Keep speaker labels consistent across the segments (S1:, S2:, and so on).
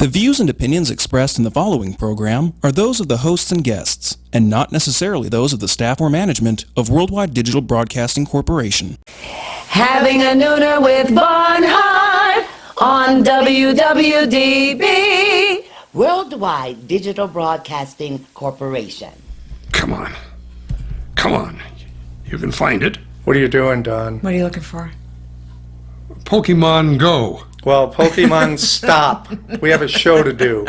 S1: The views and opinions expressed in the following program are those of the hosts and guests, and not necessarily those of the staff or management of Worldwide Digital Broadcasting Corporation.
S2: Having a nooner with Barnhart on WWDB.
S3: Worldwide Digital Broadcasting Corporation.
S4: Come on. Come on. You can find it.
S5: What are you doing, Don?
S2: What are you looking for?
S4: Pokemon Go.
S5: Well, Pokemon, stop. We have a show to do.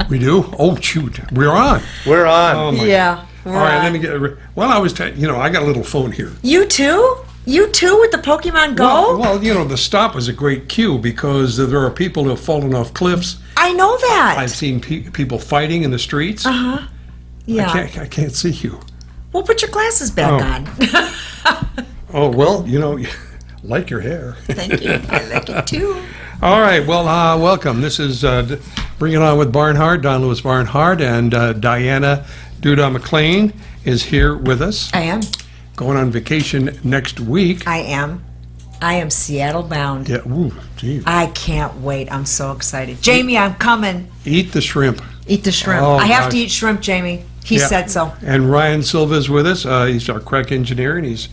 S4: We do? Oh, shoot. We're on.
S5: We're on.
S4: Oh, my
S2: Yeah.
S4: All right, let me get... Well, I was... I got a little phone here.
S2: You too? You too with the Pokemon Go?
S4: Well, the stop was a great cue because there are people who have fallen off cliffs.
S2: I know that.
S4: I've seen people fighting in the streets.
S2: Uh-huh. Yeah.
S4: I can't see you.
S2: Well, put your glasses back on.
S4: Oh, well, like your hair.
S2: Thank you. I like it too.
S4: All right, well, welcome. This is Bring It On with Barnhart, Don Lewis Barnhart, and Diana Duda McLean is here with us.
S2: I am.
S4: Going on vacation next week.
S2: I am Seattle bound.
S4: Yeah, ooh, gee.
S2: I can't wait. I'm so excited. Jamie, I'm coming.
S4: Eat the shrimp.
S2: Eat the shrimp.
S4: Oh,
S2: I have
S4: gosh.
S2: to eat shrimp, Jamie. He
S4: Yeah.
S2: said so.
S4: And Ryan Silva is with us. He's our crack engineer, and he's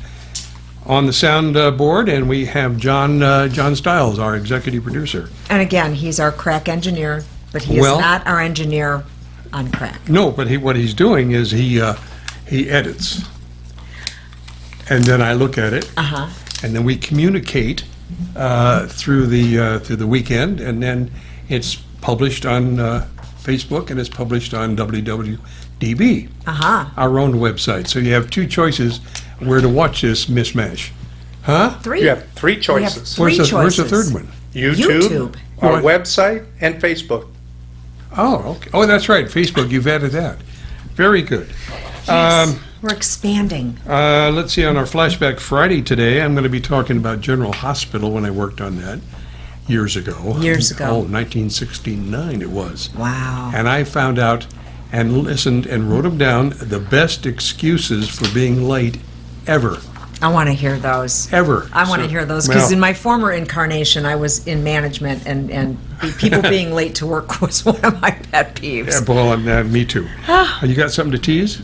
S4: on the sound board. And we have John Stiles, our executive producer.
S2: And again, he's our crack engineer, but he is not our engineer on crack.
S4: No, but what he's doing is he edits, and then I look at it, and then we communicate through the weekend, and then it's published on Facebook and it's published on WWDB, our own website. So you have two choices where to watch this mishmash. Huh?
S2: Three.
S5: You have three choices.
S2: Three
S4: Where's the
S2: choices.
S4: third one?
S5: YouTube, our website, and Facebook.
S4: Oh, okay. Oh, that's right. Facebook. You've added that. Very good.
S2: Yes. We're expanding.
S4: Let's see, on our Flashback Friday today, I'm going to be talking about General Hospital when I worked on that years ago.
S2: Years ago.
S4: Oh, 1969 it was.
S2: Wow.
S4: And I found out and listened and wrote them down, the best excuses for being late ever.
S2: I want to hear those.
S4: Ever.
S2: I want to hear those because in my former incarnation, I was in management, and people being late to work was one of my pet peeves.
S4: Yeah, well, me too. You got something to tease?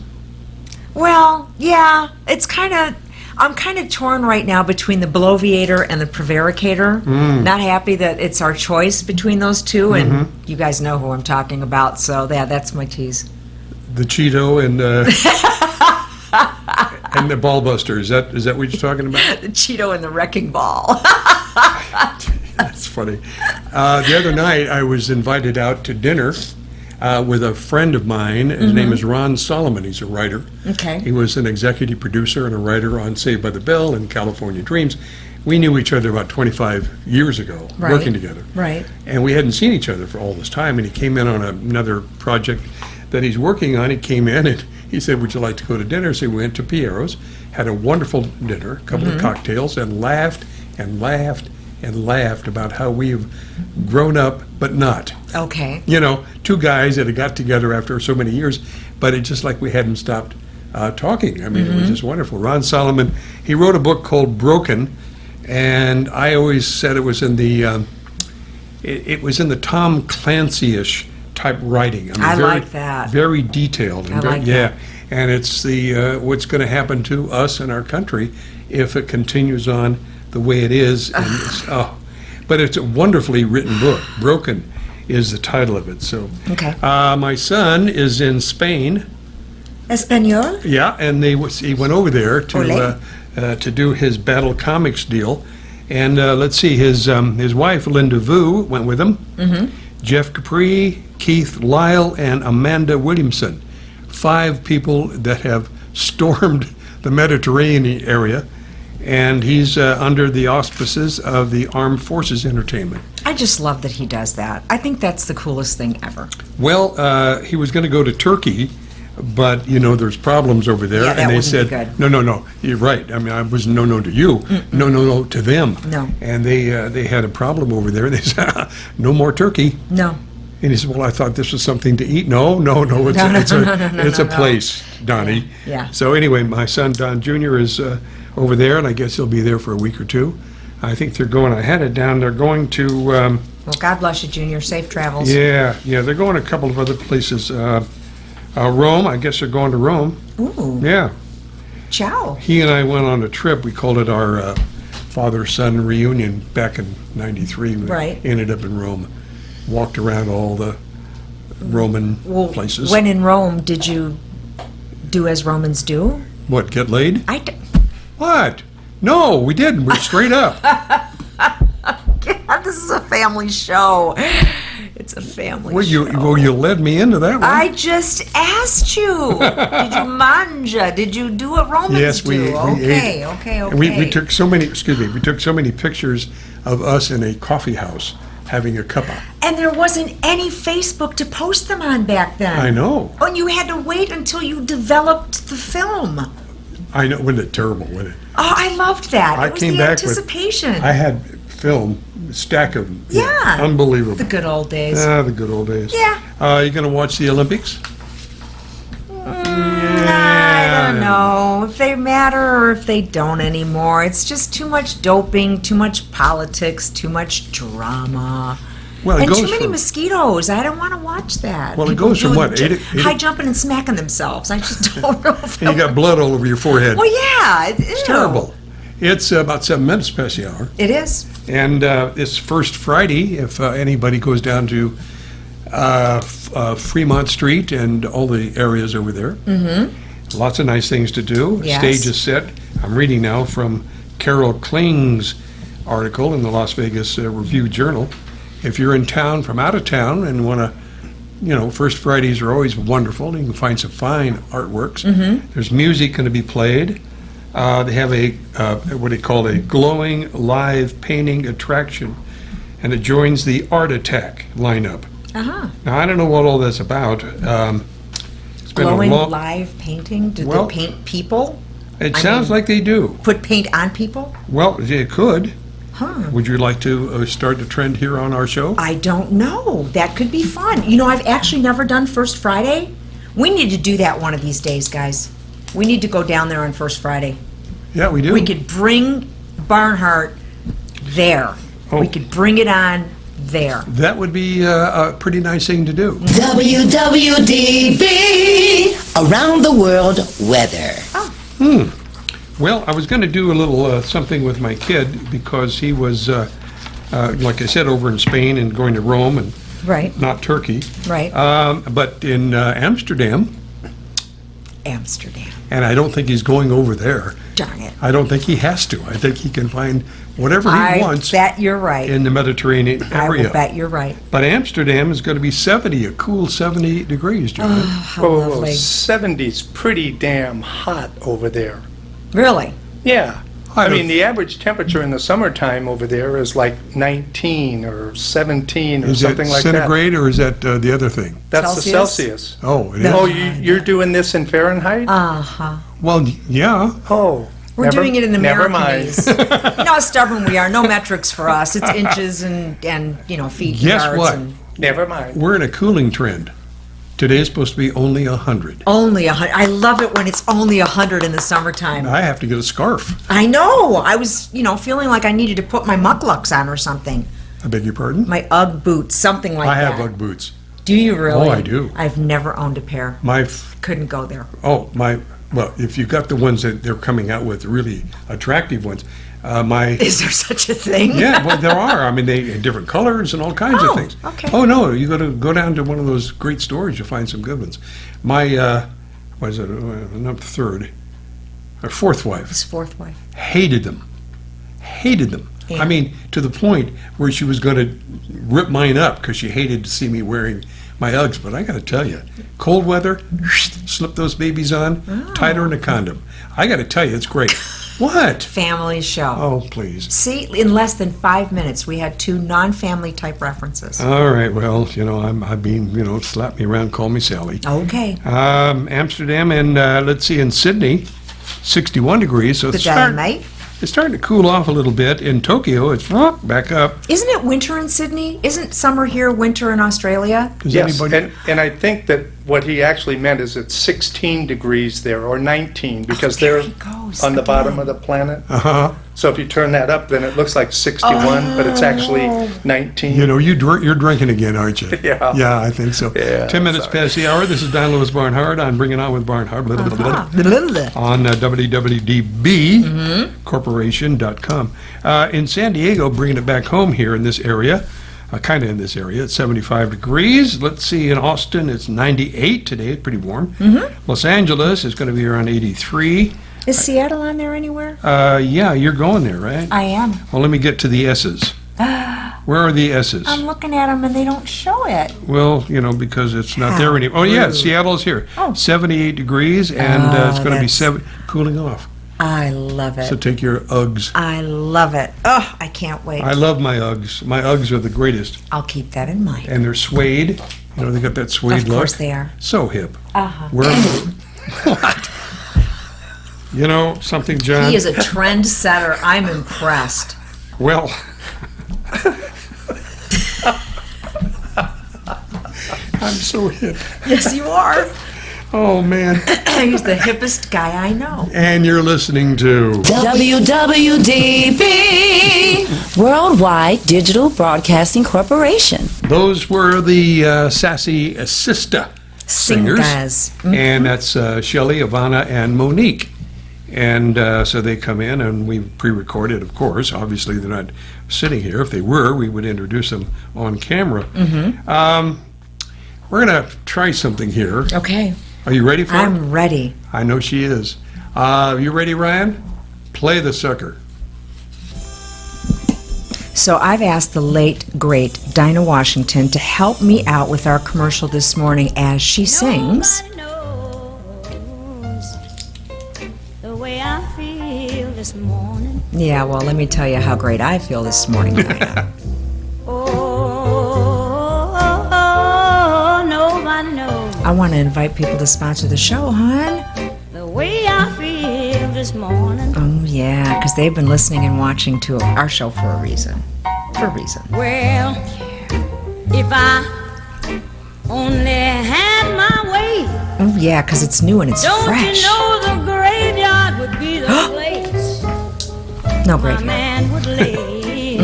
S2: Well, yeah, I'm kind of torn right now between the bloviator and the prevaricator. Not happy that it's our choice between those two, and you guys know who I'm talking about, so yeah, that's my tease.
S4: The Cheeto and and the Ball Buster. Is that what you're talking about?
S2: The Cheeto and the Wrecking Ball.
S4: That's funny. The other night, I was invited out to dinner with a friend of mine. His name is Ron Solomon. He's a writer.
S2: Okay.
S4: He was an executive producer and a writer on Saved by the Bell and California Dreams. We knew each other about 25 years ago, working together.
S2: Right.
S4: And we hadn't seen each other for all this time. And he came in on another project that he's working on. He came in and he said, "Would you like to go to dinner?" So we went to Piero's, had a wonderful dinner, a couple of cocktails, and laughed and laughed and laughed about how we've grown up, but not.
S2: Okay.
S4: Two guys that had got together after so many years, but it's just like we hadn't stopped talking. I mean, it was just wonderful. Ron Solomon, he wrote a book called Broken, and I always said it was in the it was in the Tom Clancy-ish type writing.
S2: I like that.
S4: Very detailed. And
S2: I like
S4: yeah.
S2: that.
S4: And it's the what's going to happen to us and our country if it continues on the way it is. And but it's a wonderfully written book. Broken is the title of it. So,
S2: Okay.
S4: My son is in Spain.
S2: Espanol?
S4: Yeah, and he went over there to do his Battle Comics deal. And let's see, his wife Linda Vu went with him. Jeff Capri, Keith Lyle, and Amanda Williamson. 5 people that have stormed the Mediterranean area. And he's under the auspices of the Armed Forces Entertainment.
S2: I just love that he does that. I think that's the coolest thing ever.
S4: Well, he was going to go to Turkey, but there's problems over there,
S2: Yeah, that
S4: and they
S2: wouldn't be
S4: said,
S2: good.
S4: no, you're right. I mean, I was no to you, no to them.
S2: No.
S4: And they had a problem over there. They said, no more turkey.
S2: No.
S4: And he said, well, I thought this was something to eat. No, it's a place, Donnie.
S2: Yeah.
S4: So anyway, my son Don Jr. is over there, and I guess he'll be there for a week or two. I think they're going, I had it down, they're going to,
S2: Well, God bless you, Junior. Safe travels.
S4: yeah, they're going a couple of other places. Rome, I guess they're going to Rome.
S2: Ooh,
S4: Yeah.
S2: ciao.
S4: He and I went on a trip. We called it our father-son reunion back in '93. We
S2: Right.
S4: ended up in Rome. Walked around all the Roman
S2: Well,
S4: places.
S2: when in Rome, did you do as Romans do?
S4: What, get laid?
S2: I d-
S4: What? No, we didn't. We're straight up.
S2: God, this is a family show. It's a family
S4: Well,
S2: show.
S4: you led me into that one.
S2: I just asked you. Did you manja? Did you do what Romans
S4: Yes, we
S2: do? Okay,
S4: ate.
S2: okay.
S4: And we took so many, we took so many pictures of us in a coffee house having a cuppa.
S2: And there wasn't any Facebook to post them on back then.
S4: I know.
S2: And you had to wait until you developed the film.
S4: I know. Wasn't it terrible, wasn't it?
S2: Oh, I loved that.
S4: I
S2: It was
S4: came
S2: the
S4: back with-
S2: anticipation.
S4: I had film, a stack of them.
S2: Yeah.
S4: Unbelievable.
S2: The good old days.
S4: Ah, the good old days.
S2: Yeah.
S4: You gonna watch the Olympics?
S2: I don't know if they matter or if they don't anymore. It's just too much doping, too much politics, too much drama.
S4: Well, it
S2: And
S4: goes
S2: too many
S4: from
S2: mosquitoes. I don't want to watch that.
S4: Well, it
S2: People
S4: goes from
S2: doing
S4: what, 80
S2: high jumping and smacking themselves. I just don't know if
S4: and you got blood all over your forehead.
S2: Well, yeah.
S4: It's terrible. It's about 7 minutes past the hour,
S2: It is.
S4: and it's First Friday. If anybody goes down to Fremont Street and all the areas over there, lots of nice things to do.
S2: Yes.
S4: Stage is set. I'm reading now from Carol Kling's article in the Las Vegas Review Journal. If you're in town from out of town and want to, First Fridays are always wonderful. You can find some fine artworks. There's music going to be played. They have a what they call a glowing live painting attraction, and it joins the Art Attack lineup.
S2: Uh-huh.
S4: Now I don't know what all that's about. It's been
S2: Glowing
S4: a long.
S2: live painting? Did
S4: Well,
S2: they paint people?
S4: It
S2: I
S4: sounds
S2: mean-
S4: like they do.
S2: Put paint on people?
S4: Well, it could.
S2: Huh.
S4: Would you like to start the trend here on our show?
S2: I don't know. That could be fun. I've actually never done First Friday. We need to do that one of these days, guys. We need to go down there on First Friday.
S4: Yeah, we do.
S2: We could bring Barnhart there.
S4: Oh.
S2: We could bring it on there.
S4: That would be a pretty nice thing to do.
S3: WWDB Around the World Weather.
S4: Well, I was going to do a little something with my kid because he was, like I said, over in Spain and going to Rome and
S2: Right,
S4: not Turkey.
S2: right.
S4: But in Amsterdam,
S2: Amsterdam.
S4: and I don't think he's going over there.
S2: Darn it.
S4: I don't think he has to. I think he can find whatever he
S2: I
S4: wants
S2: bet you're right.
S4: in the Mediterranean
S2: I will
S4: area.
S2: bet you're right.
S4: But Amsterdam is going to be 70, a cool 70 degrees, John.
S2: How
S5: Whoa,
S2: lovely.
S5: 70's pretty damn hot over there.
S2: Really?
S5: Yeah.
S4: I
S5: I
S4: don't-
S5: mean, the average temperature in the summertime over there is like 19 or 17 or
S4: Is that
S5: something like that.
S4: centigrade or is that the other thing?
S5: That's the
S2: Celsius?
S5: Celsius.
S4: Oh, it is?
S5: Oh, you're doing this in Fahrenheit?
S2: Uh-huh.
S4: Well, yeah.
S5: Oh.
S2: We're
S5: never-
S2: doing it in
S5: Never mind.
S2: Americanese. You know how stubborn we are. No metrics for us. It's inches and feet and
S4: Guess
S2: yards.
S4: what?
S2: And
S5: Never mind.
S4: We're in a cooling trend. Today is supposed to be only 100.
S2: only 100. I love it when it's only 100 in the summertime.
S4: I have to get a scarf.
S2: I know. I was, feeling like I needed to put my mucklucks on or something.
S4: I beg your pardon?
S2: My Ugg boots, something like
S4: I
S2: that.
S4: have Ugg boots.
S2: Do you really?
S4: Oh, I do.
S2: I've never owned a pair.
S4: My
S2: Couldn't go there.
S4: well, if you've got the ones that they're coming out with, really attractive ones,
S2: Is there such a thing?
S4: yeah, well, there are. I mean, they in different colors and all kinds
S2: Oh,
S4: of things.
S2: okay.
S4: Oh no, you got to go down to one of those great stores. You'll find some good ones. My, what is it? Not third, or fourth wife
S2: His fourth wife.
S4: hated them. Hated them.
S2: Yeah.
S4: I mean, to the point where she was going to rip mine up because she hated to see me wearing my Uggs. But I got to tell you, cold weather, slip those babies on, tighter than a condom. I got to tell you, it's great. What?
S2: Family show.
S4: Oh, please.
S2: See, in less than 5 minutes, we had 2 non-family type references.
S4: All right, well, I'm being, slap me around, call me Sally.
S2: Okay.
S4: Amsterdam and, let's see, in Sydney, 61 degrees. So
S2: Good day, mate.
S4: It's starting to cool off a little bit. In Tokyo, it's back up.
S2: Isn't it winter in Sydney? Isn't summer here winter in Australia?
S4: Does
S5: Yes,
S4: anybody?
S5: and I think that what he actually meant is it's 16 degrees there, or 19, because
S2: There
S5: they're
S2: he goes.
S5: on the bottom of the planet.
S4: Uh-huh.
S5: So if you turn that up, then it looks like 61, but it's actually 19.
S4: You know, you're drinking again, aren't you?
S5: Yeah.
S4: Yeah, I think so.
S5: Yeah,
S4: 10 minutes
S5: sorry.
S4: past the hour. This is Don Lewis Barnhart on Bring It On with Barnhart. Blah, blah, blah, blah, blah, on WWDBTV.com. In San Diego, bringing it back home here in this area, kind of in this area, it's 75 degrees. Let's see, in Austin, it's 98 today. It's pretty warm. Los Angeles is going to be around 83.
S2: Is Seattle on there anywhere?
S4: Yeah, you're going there, right?
S2: I am.
S4: Well, let me get to the S's. Where are the S's?
S2: I'm looking at them and they don't show it.
S4: Well, you know, because it's not there anymore. Oh, yeah, Seattle's here.
S2: Oh.
S4: 78 degrees, and it's going to be cooling off.
S2: I love it.
S4: So take your Uggs.
S2: I love it. Oh, I can't wait.
S4: I love my Uggs. My Uggs are the greatest.
S2: I'll keep that in mind.
S4: And they're suede. You know, they got that suede look.
S2: Of course they are.
S4: So hip.
S2: Uh-huh.
S4: What? You know something, John?
S2: He is a trendsetter. I'm impressed.
S4: Well, I'm so hip.
S2: Yes, you are.
S4: Oh, man.
S2: He's the hippest guy I know.
S4: And you're listening to...
S6: WWDB, Worldwide Digital Broadcasting Corporation.
S4: Those were the Sassy Sista singers.
S2: Singers.
S4: And that's Shelley, Ivana, and Monique. And so they come in, and we pre-recorded, of course. Obviously, they're not sitting here. If they were, we would introduce them on camera. We're going to try something here.
S2: Okay.
S4: Are you ready for it?
S2: I'm ready.
S4: I know she is. You ready, Ryan? Play the sucker.
S2: So I've asked the late, great Dinah Washington to help me out with our commercial this morning as she sings.
S7: Nobody knows the way I feel this morning.
S2: Yeah, well, let me tell you how great I feel this morning, Dinah.
S7: Oh, nobody knows
S2: I want to invite people to sponsor the show, hon.
S7: the way I feel this morning.
S2: Oh, yeah, because they've been listening and watching to our show for a reason. For a reason.
S7: Well, if I only had my way,
S2: Oh, yeah, because it's new and it's
S7: don't
S2: fresh.
S7: you know the graveyard would be the place
S2: No
S7: my
S2: graveyard.
S7: man would lay.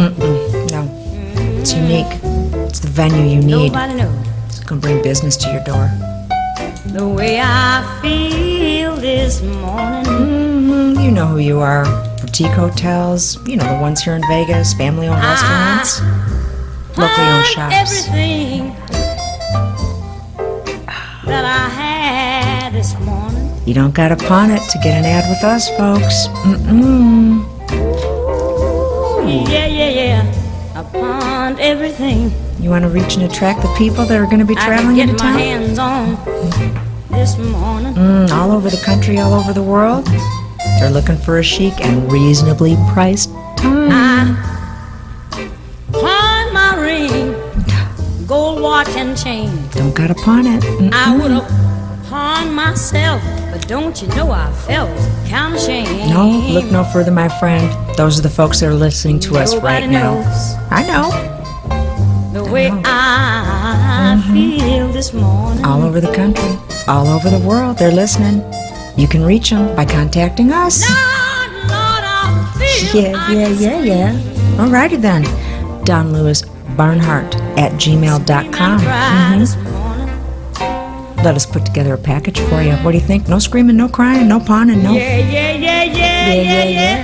S2: No. It's unique. It's the venue you need.
S7: Nobody knows
S2: It's going to bring business to your door.
S7: the way I feel this morning.
S2: You know who you are. Boutique hotels, you know, the ones here in Vegas, family-owned restaurants, locally owned shops.
S7: Everything that I had this morning.
S2: You don't got to pawn it to get an ad with us, folks. Mm-mm.
S7: Yeah. I pawned everything
S2: You want to reach and attract the people that are going to be
S7: I could
S2: traveling
S7: get
S2: into
S7: my
S2: town?
S7: hands on this morning.
S2: All over the country, all over the world. They're looking for a chic and reasonably priced time.
S7: I pawned my ring, gold watch and chain.
S2: Don't got to pawn it.
S7: I would have pawned myself, but don't you know I felt kind of shame.
S2: No, look no further, my friend. Those are the folks that are listening to us
S7: Nobody
S2: right now.
S7: knows
S2: I know.
S7: the way I feel this morning.
S2: All over the country, all over the world, they're listening. You can reach them by contacting us.
S7: Lord, I feel
S2: Yeah. Alrighty then. Don Lewis Barnhart at gmail.com.
S7: This morning.
S2: Let us put together a package for you. What do you think? No screaming, no crying, no pawning, no
S7: Yeah.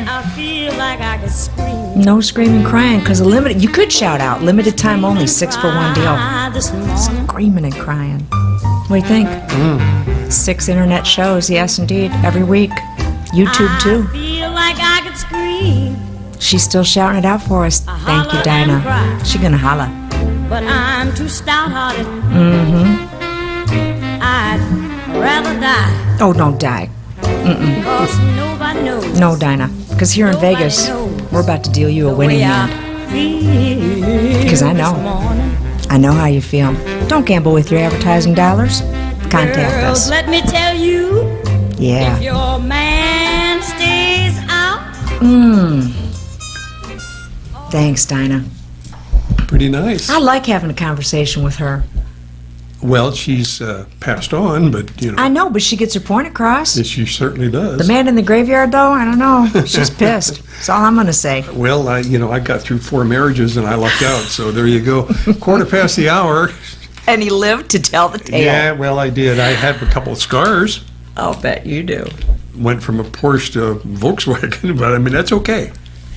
S7: I feel like I could scream.
S2: no screaming, crying, because you could shout out. Limited time only, 6 for 1 deal.
S7: This morning.
S2: Screaming and crying. What do you think? 6 internet shows, yes indeed, every week. YouTube too.
S7: I feel like I could scream,
S2: She's still shouting it out for us. Thank you,
S7: holler and
S2: Dinah.
S7: cry.
S2: She gonna holla.
S7: but I'm too stout-hearted. I'd rather die,
S2: Oh, don't die.
S7: cause nobody knows.
S2: No, Dinah. Because here in
S7: Nobody
S2: Vegas,
S7: knows
S2: we're about to deal you a
S7: the
S2: winning
S7: way
S2: hand.
S7: I feel
S2: 'Cause I know.
S7: this morning.
S2: I know how you feel. Don't gamble with your advertising dollars. Contact
S7: Girls,
S2: us.
S7: let me tell you,
S2: Yeah.
S7: if your man stays out,
S2: Thanks, Dinah.
S4: Pretty nice.
S2: I like having a conversation with her.
S4: Well, she's passed on, but,
S2: I know, but she gets her point across.
S4: she certainly does.
S2: The man in the graveyard, though, I don't know. She's pissed. That's all I'm going to say.
S4: Well, I got through 4 marriages and I lucked out, so there you go. 1:15.
S2: And he lived to tell the tale.
S4: Yeah, well, I did. I had a couple of scars.
S2: I'll bet you do.
S4: Went from a Porsche to a Volkswagen, but I mean, that's okay.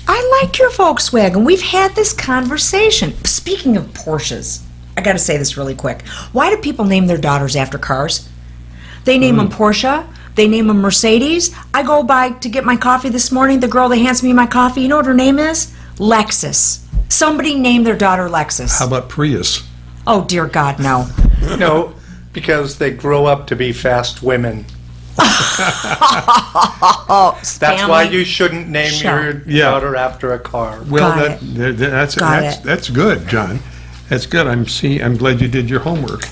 S2: I like your Volkswagen. We've had this conversation. Speaking of Porsches, I got to say this really quick. Why do people name their daughters after cars? They name them Porsche. They name them Mercedes. I go by to get my coffee this morning. The girl that hands me my coffee, you know what her name is? Lexus. Somebody named their daughter Lexus.
S4: How about Prius?
S2: Oh, dear God, no.
S5: No, because they grow up to be fast women. That's why you shouldn't name your daughter after a car.
S4: Well,
S2: Got
S4: that's good, John. That's good. I'm glad you did your homework.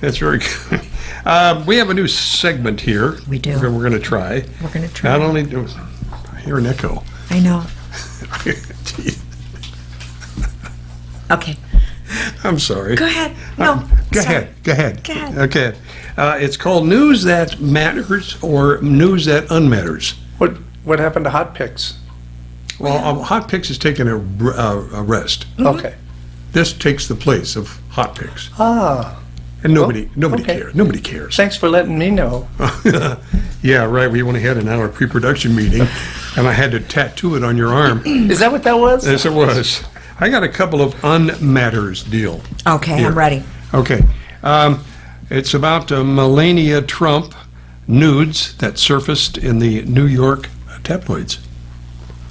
S4: That's very good. We have a new segment here.
S2: We do.
S4: We're going to try.
S2: We're going to try.
S4: Not only do I hear an echo.
S2: I know.
S4: Gee,
S2: Okay.
S4: I'm sorry.
S2: Go ahead. No.
S4: Go
S2: sorry.
S4: ahead. Go ahead.
S2: Go ahead.
S4: Okay. It's called News That Matters or News That Unmatters.
S5: What happened to Hot Picks?
S4: Well, Hot Picks is taking a rest.
S5: Okay.
S4: This takes the place of Hot Picks. And nobody
S5: okay.
S4: cares. Nobody cares.
S5: Thanks for letting me know.
S4: Yeah, right. We only had an hour pre-production meeting, and I had to tattoo it on your arm.
S5: Is that what that was?
S4: Yes, it was. I got a couple of unmatters deal.
S2: Okay,
S4: here.
S2: I'm ready.
S4: Okay. It's about Melania Trump nudes that surfaced in the New York tabloids.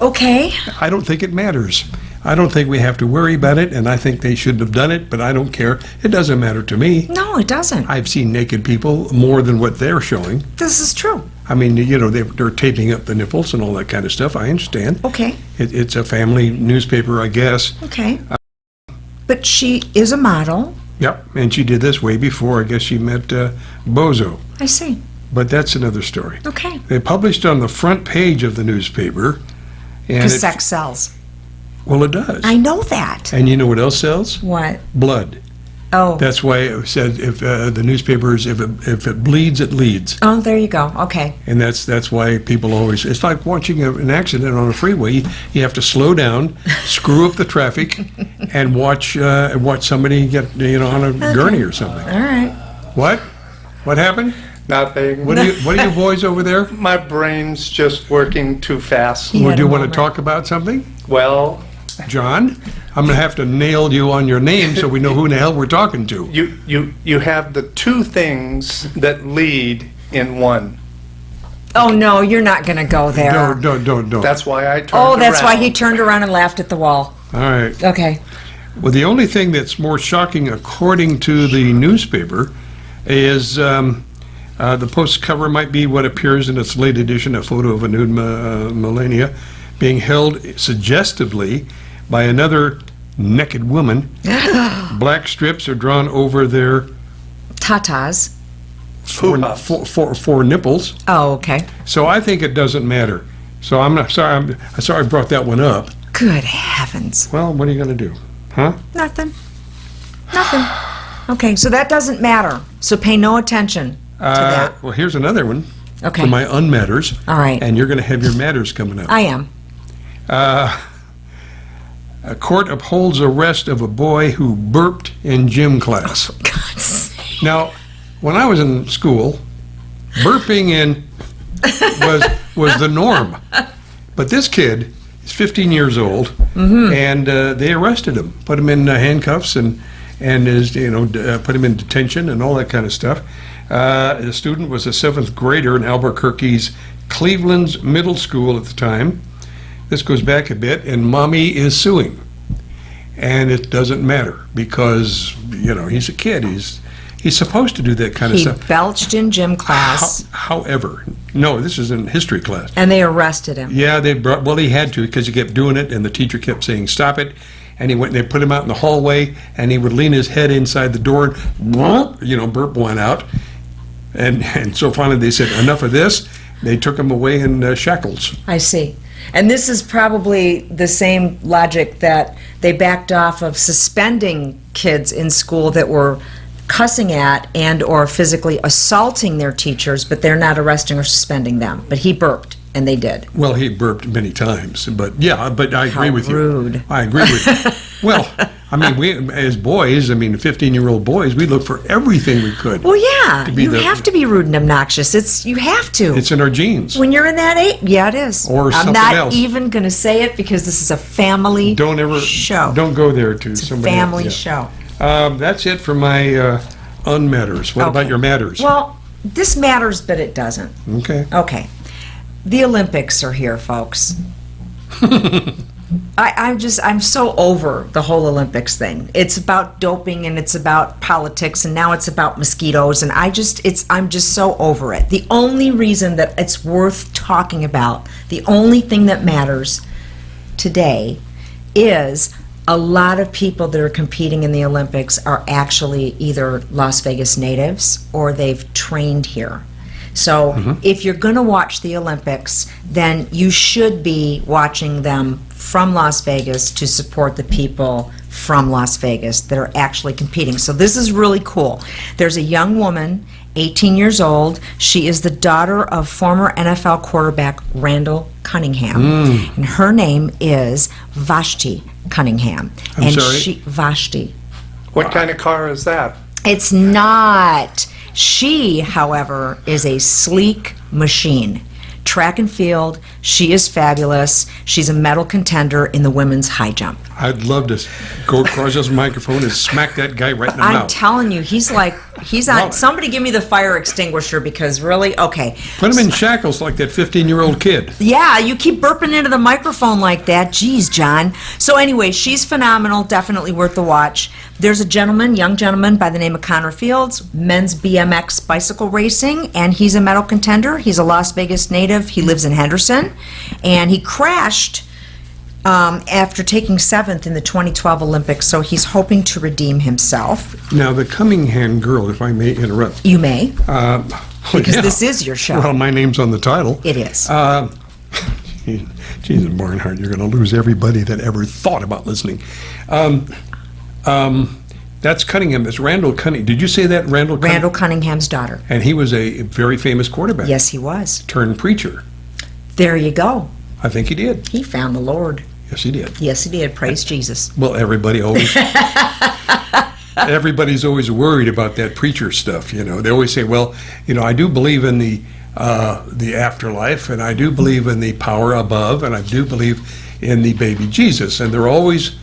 S2: Okay.
S4: I don't think it matters. I don't think we have to worry about it, and I think they shouldn't have done it, but I don't care. It doesn't matter to me.
S2: No, it doesn't.
S4: I've seen naked people more than what they're showing.
S2: This is true.
S4: I mean, they're taping up the nipples and all that kind of stuff. I understand.
S2: Okay.
S4: It's a family newspaper, I guess.
S2: Okay. But she is a model.
S4: Yep, and she did this way before, I guess she met Bozo.
S2: I see.
S4: But that's another story.
S2: Okay.
S4: They published on the front page of the newspaper.
S2: Because sex sells.
S4: Well, it does.
S2: I know that.
S4: And you know what else sells?
S2: What?
S4: Blood.
S2: Oh.
S4: That's why it said if the newspapers, if it bleeds, it leads.
S2: Oh, there you go. Okay.
S4: And that's why people always, it's like watching an accident on a freeway. You have to slow down, screw up the traffic, and watch somebody get on a gurney or something.
S2: All right.
S4: What? What happened?
S5: Nothing.
S4: What are you boys over there?
S5: My brain's just working too fast.
S2: Yeah.
S4: Would you want
S2: moment.
S4: to talk about something?
S5: Well,
S4: John, I'm going to have to nail you on your name so we know who in the hell we're talking to.
S5: you have the two things that lead in one.
S2: Oh, no, you're not going to go there.
S4: Don't.
S5: That's why I turned
S2: Oh, that's why
S5: around.
S2: he turned around and laughed at the wall.
S4: All right.
S2: Okay.
S4: Well, the only thing that's more shocking, according to the newspaper, is the Post cover might be what appears in its late edition, a photo of a nude Melania being held suggestively by another naked woman. Black strips are drawn over their
S2: Tatas.
S4: four nipples.
S2: Oh, okay.
S4: So I think it doesn't matter. So I'm sorry I brought that one up.
S2: Good heavens.
S4: Well, what are you going to do? Huh?
S2: Nothing. Okay, so that doesn't matter. So pay no attention to that.
S4: Well, here's another one
S2: Okay.
S4: for my unmatters.
S2: All right.
S4: And you're going to have your matters coming up.
S2: I am.
S4: A court upholds arrest of a boy who burped in gym class.
S2: God's sake.
S4: Now, when I was in school, burping was the norm. But this kid is 15 years old, and they arrested him, put him in handcuffs, and put him in detention and all that kind of stuff. The student was a 7th grader in Albuquerque's Cleveland's middle school at the time. This goes back a bit, and mommy is suing. And it doesn't matter because, he's a kid. He's supposed to do that kind of
S2: He
S4: stuff.
S2: belched in gym class,
S4: However, no, this is in history class.
S2: and they arrested him.
S4: Yeah, he had to because he kept doing it, and the teacher kept saying, stop it. And he went and they put him out in the hallway, and he would lean his head inside the door, and burp one out. And so finally they said, enough of this. They took him away in shackles.
S2: I see. And this is probably the same logic that they backed off of suspending kids in school that were cussing at and or physically assaulting their teachers, but they're not arresting or suspending them. But he burped, and they did.
S4: Well, he burped many times, but yeah, but I agree with
S2: rude.
S4: you. I agree with you. Well, I mean, we as boys, 15-year-old boys, we look for everything we could.
S2: Well, yeah,
S4: to be
S2: you have to be rude and obnoxious. You have to.
S4: It's in our genes.
S2: When you're in that age, yeah, it is.
S4: Or
S2: I'm
S4: something
S2: not
S4: else.
S2: even going to say it because this is a family show.
S4: Don't go there to
S2: It's a
S4: somebody
S2: family
S4: else.
S2: show.
S4: That's it for my unmatters. What about your matters?
S2: Well, this matters, but it doesn't.
S4: Okay.
S2: Okay. The Olympics are here, folks. I'm so over the whole Olympics thing. It's about doping and it's about politics and now it's about mosquitoes and I'm just so over it. The only reason that it's worth talking about, the only thing that matters today is a lot of people that are competing in the Olympics are actually either Las Vegas natives or they've trained here. So if you're going to watch the Olympics, then you should be watching them from Las Vegas to support the people from Las Vegas that are actually competing. So this is really cool. There's a young woman, 18 years old. She is the daughter of former NFL quarterback Randall Cunningham. And her name is Vashti Cunningham.
S4: I'm sorry?
S2: Vashti.
S5: What kind of car is that?
S2: It's not. She, however, is a sleek machine. Track and field, she is fabulous. She's a medal contender in the women's high jump.
S4: I'd love to go across this microphone and smack that guy right in the
S2: I'm
S4: mouth.
S2: telling you, he's on. Somebody give me the fire extinguisher because really, okay.
S4: Put him in shackles like that 15-year-old kid.
S2: Yeah, you keep burping into the microphone like that. Jeez, John. So anyway, she's phenomenal, definitely worth the watch. There's a young gentleman by the name of Connor Fields, men's BMX bicycle racing, and he's a medal contender. He's a Las Vegas native. He lives in Henderson, and he crashed after taking 7th in the 2012 Olympics, so he's hoping to redeem himself.
S4: Now, the Cunningham girl, if I may interrupt.
S2: You may, because
S4: yeah.
S2: this is your show.
S4: Well, my name's on the title.
S2: It is.
S4: Jesus, Barnhart, you're going to lose everybody that ever thought about listening. That's Cunningham. It's Randall Cunningham. Did you say that, Randall Cunningham?
S2: Randall Cunningham's daughter.
S4: And he was a very famous quarterback.
S2: Yes, he was.
S4: Turned preacher.
S2: There you go.
S4: I think he did.
S2: He found the Lord.
S4: Yes, he did.
S2: Yes, he did. Praise Jesus.
S4: Well, everybody's always worried about that preacher stuff. You know, they always say, "Well, you know, I do believe in the afterlife, and I do believe in the power above, and I do believe in the baby Jesus." And they're always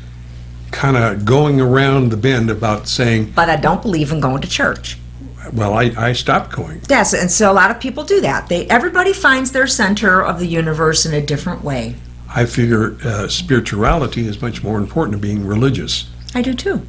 S4: kind of going around the bend about saying,
S2: But I don't believe in going to church.
S4: "Well, I stopped going."
S2: Yes, and so a lot of people do that. Everybody finds their center of the universe in a different way.
S4: I figure spirituality is much more important than being religious.
S2: I do too.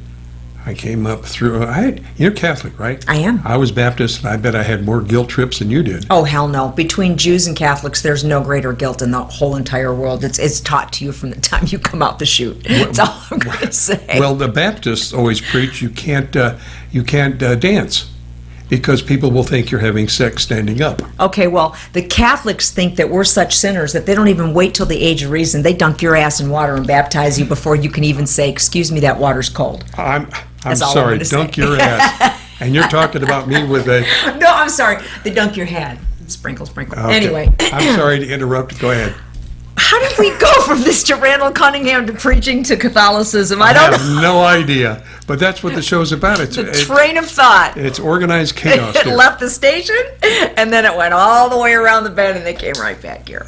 S4: I came up through. You're Catholic, right?
S2: I am.
S4: I was Baptist, and I bet I had more guilt trips than you did.
S2: Oh, hell no. Between Jews and Catholics, there's no greater guilt in the whole entire world. It's taught to you from the time you come out the chute. That's all I'm going to say.
S4: Well, the Baptists always preach you can't dance because people will think you're having sex standing up.
S2: Okay, well, the Catholics think that we're such sinners that they don't even wait till the age of reason. They dunk your ass in water and baptize you before you can even say, "Excuse me, that water's cold."
S4: I'm
S2: That's all I'm
S4: sorry,
S2: gonna
S4: dunk
S2: say.
S4: your ass. And you're talking about me with a...
S2: No, I'm sorry. They dunk your head. Sprinkle, sprinkle.
S4: Okay.
S2: Anyway.
S4: I'm sorry to interrupt. Go ahead.
S2: How did we go from Mr. Randall Cunningham to preaching to Catholicism? I don't know.
S4: have no idea. But that's what the show's about.
S2: The train of thought.
S4: It's organized chaos
S2: It
S4: here.
S2: left the station, and then it went all the way around the bend, and they came right back here.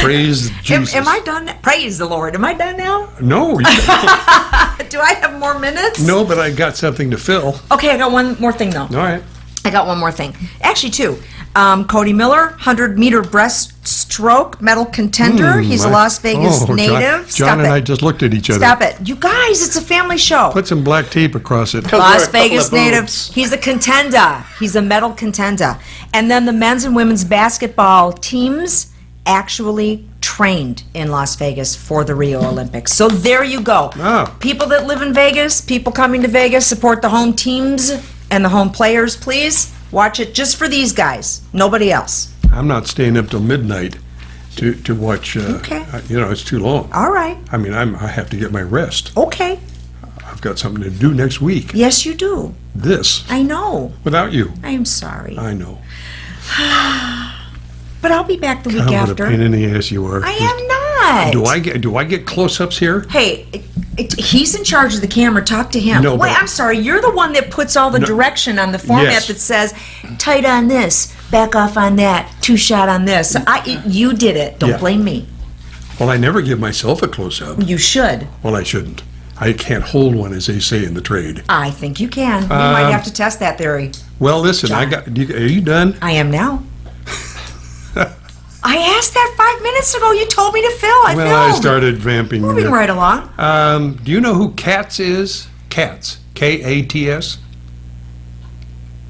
S4: Praise Jesus.
S2: Am I done? Praise the Lord. Am I done now?
S4: No,
S2: Do I have more minutes?
S4: no, but I got something to fill.
S2: Okay, I got one more thing, though.
S4: All right.
S2: I got one more thing. Actually, two. Cody Miller, 100-meter breaststroke medal contender. He's a Las Vegas native.
S4: John and I just looked at each other.
S2: Stop it. You guys, it's a family show.
S4: Put some black tape across it.
S5: Wear a
S2: Las
S5: couple
S2: Vegas
S5: of
S2: native.
S5: boobs.
S2: He's a contender. He's a medal contender. And then the men's and women's basketball teams actually trained in Las Vegas for the Rio Olympics. So there you go.
S4: Oh.
S2: People that live in Vegas, people coming to Vegas, support the home teams and the home players, please. Watch it just for these guys. Nobody else.
S4: I'm not staying up till midnight to watch.
S2: Okay.
S4: You know, it's too long.
S2: All right.
S4: I mean, I have to get my rest.
S2: Okay.
S4: I've got something to do next week.
S2: Yes, you do.
S4: This,
S2: I know.
S4: without you.
S2: I am sorry.
S4: I know.
S2: But I'll be back the week
S4: God, what
S2: after.
S4: a pain in the ass you are.
S2: I am not.
S4: Do I get close-ups here?
S2: Hey, he's in charge of the camera. Talk to him.
S4: No,
S2: Wait,
S4: but-
S2: I'm sorry. You're the one that puts all the direction on the format
S4: Yes.
S2: that says, tight on this, back off on that, 2-shot on this. You did it. Don't
S4: Yeah.
S2: blame me.
S4: Well, I never give myself a close-up.
S2: You should.
S4: Well, I shouldn't. I can't hold one, as they say in the trade.
S2: I think you can. We might have to test that theory.
S4: Well, listen, are you done?
S2: I am now. I asked that 5 minutes ago. You told me to fill. I
S4: Well,
S2: filled.
S4: I started vamping.
S2: Moving right along.
S4: Do you know who Cats is? Cats. K-A-T-S?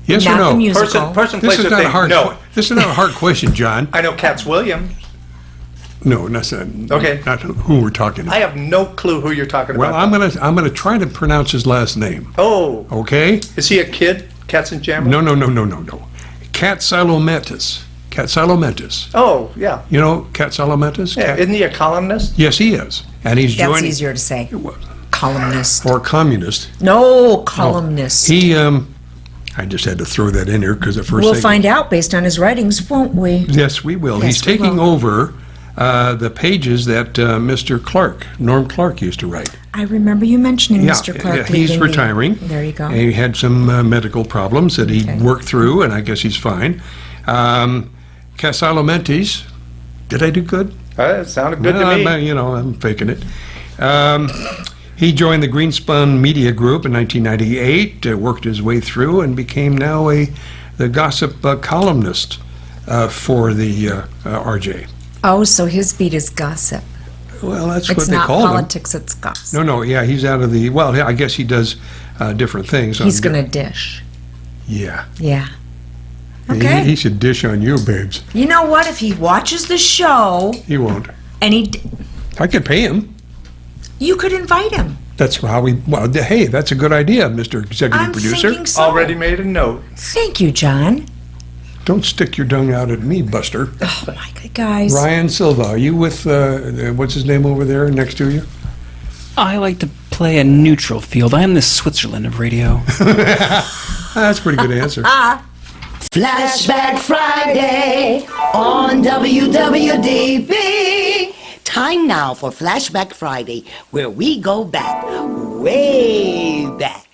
S4: Yes
S2: Not
S4: or no?
S2: the musical.
S5: Person,
S4: This
S5: place,
S4: is
S5: or
S4: not a
S5: thing.
S4: hard.
S5: No.
S4: This is not a hard question, John.
S5: I know Cats Williams.
S4: No, that's not.
S5: Okay.
S4: Not who we're talking about.
S5: I have no clue who you're talking
S4: Well,
S5: about.
S4: I'm gonna try to pronounce his last name.
S5: Oh,
S4: Okay?
S5: is he a kid? Cats and Jammer?
S4: No. Katsalometis. Katsalometis.
S5: Oh, yeah.
S4: You know Katsalometis?
S5: Yeah, isn't he a columnist?
S4: Yes, he is, and he's
S2: That's
S4: joining
S2: easier to say. Columnist.
S4: or communist.
S2: No, columnist.
S4: He I just had to throw that in here because at first
S2: We'll
S4: thing-
S2: find out based on his writings, won't we?
S4: Yes, we will.
S2: Yes,
S4: He's
S2: we
S4: taking
S2: will.
S4: over the pages that Mr. Clark, Norm Clark, used to write.
S2: I remember you mentioning Mr. Clark
S4: he's
S2: leaving the-
S4: retiring.
S2: There you go.
S4: And he had some medical problems that he
S2: Okay.
S4: worked through, and I guess he's fine. Casalomentes, did I do good?
S5: It sounded good
S4: Well,
S5: to me.
S4: I'm faking it. He joined the Greenspun Media Group in 1998, worked his way through, and became now the gossip columnist for the RJ.
S2: Oh, so his beat is gossip.
S4: Well, that's
S2: It's
S4: what they
S2: not
S4: call him.
S2: politics, it's gossip.
S4: No, yeah, he's out of the. Well, I guess he does different things.
S2: He's going to dish.
S4: Yeah.
S2: Yeah.
S4: He-
S2: Okay.
S4: He should dish on you, babes.
S2: You know what? If he watches the show
S4: He won't.
S2: and
S4: I could pay him.
S2: you could invite him.
S4: That's how we. Well, hey, that's a good idea, Mr. Executive
S2: I'm
S4: Producer.
S2: thinking so.
S5: Already made a note.
S2: Thank you, John.
S4: Don't stick your tongue out at me, Buster.
S2: Oh, my God, guys.
S4: Ryan Silva, are you with what's his name over there next to you?
S1: I like to play a neutral field. I am the Switzerland of radio.
S4: That's a pretty good answer.
S3: Flashback Friday on WWDB. Time now for Flashback Friday, where we go back, way back.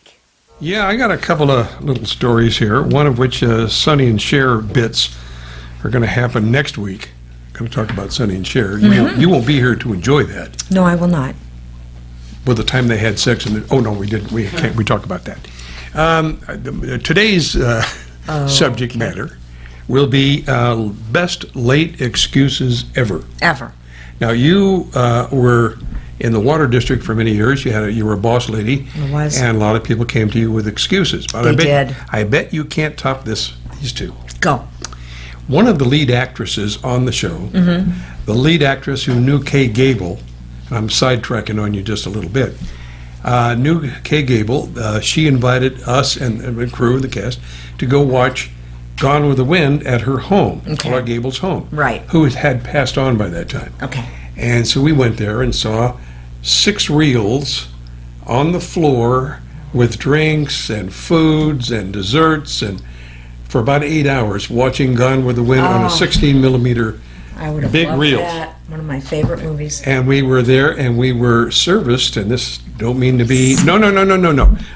S4: Yeah, I got a couple of little stories here. One of which Sonny and Cher bits are going to happen next week. Going to talk about Sonny and Cher. You won't be here to enjoy that.
S2: No, I will not.
S4: Well, the time they had sex and oh no, we didn't. We can't. We talk about that. Today's subject matter will be best late excuses ever.
S2: Ever.
S4: Now you were in the water district for many years. You were a boss lady.
S2: I was.
S4: And a lot of people came to you with excuses. But
S2: They did.
S4: I bet you can't top these two.
S2: Go.
S4: One of the lead actresses on the show,
S2: Mm-hmm.
S4: the lead actress who knew Kay Gable, and I'm sidetracking on you just a little bit, knew Kay Gable. She invited us and the crew and the cast to go watch Gone with the Wind at her home,
S2: Okay.
S4: Clark Gable's home,
S2: Right.
S4: who had passed on by that time.
S2: Okay.
S4: And so we went there and saw 6 reels on the floor with drinks and foods and desserts, and for about 8 hours watching Gone with the Wind on a 16 millimeter.
S2: I would have
S4: Big
S2: loved
S4: reels.
S2: that. One of my favorite movies.
S4: And we were there and we were serviced, and this don't mean to be, no.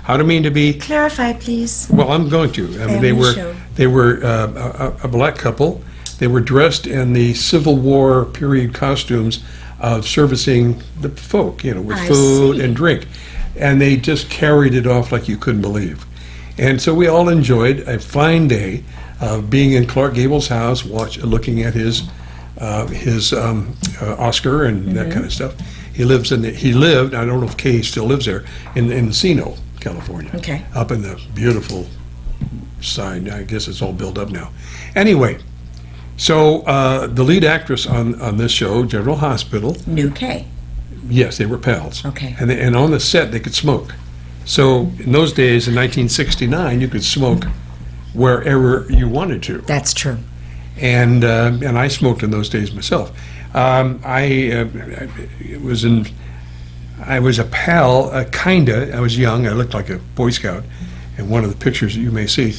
S4: I don't mean to be,
S2: Clarify, please.
S4: well, I'm going to. I mean,
S2: Family
S4: they were a black couple. They were dressed in the Civil War period costumes of servicing the folk, with
S2: I
S4: food
S2: see.
S4: and drink. And they just carried it off like you couldn't believe. And so we all enjoyed a fine day of being in Clark Gable's house, looking at his Oscar and that kind of stuff. He lived, I don't know if Kay still lives there, in Encino, California.
S2: Okay.
S4: Up in the beautiful side. I guess it's all built up now. Anyway, so the lead actress on this show, General Hospital,
S2: New K.
S4: yes, they were pals.
S2: Okay.
S4: And on the set, they could smoke. So in those days, in 1969, you could smoke wherever you wanted to.
S2: That's true.
S4: And I smoked in those days myself. I was in I was a pal, kinda. I was young. I looked like a Boy Scout in one of the pictures that you may see.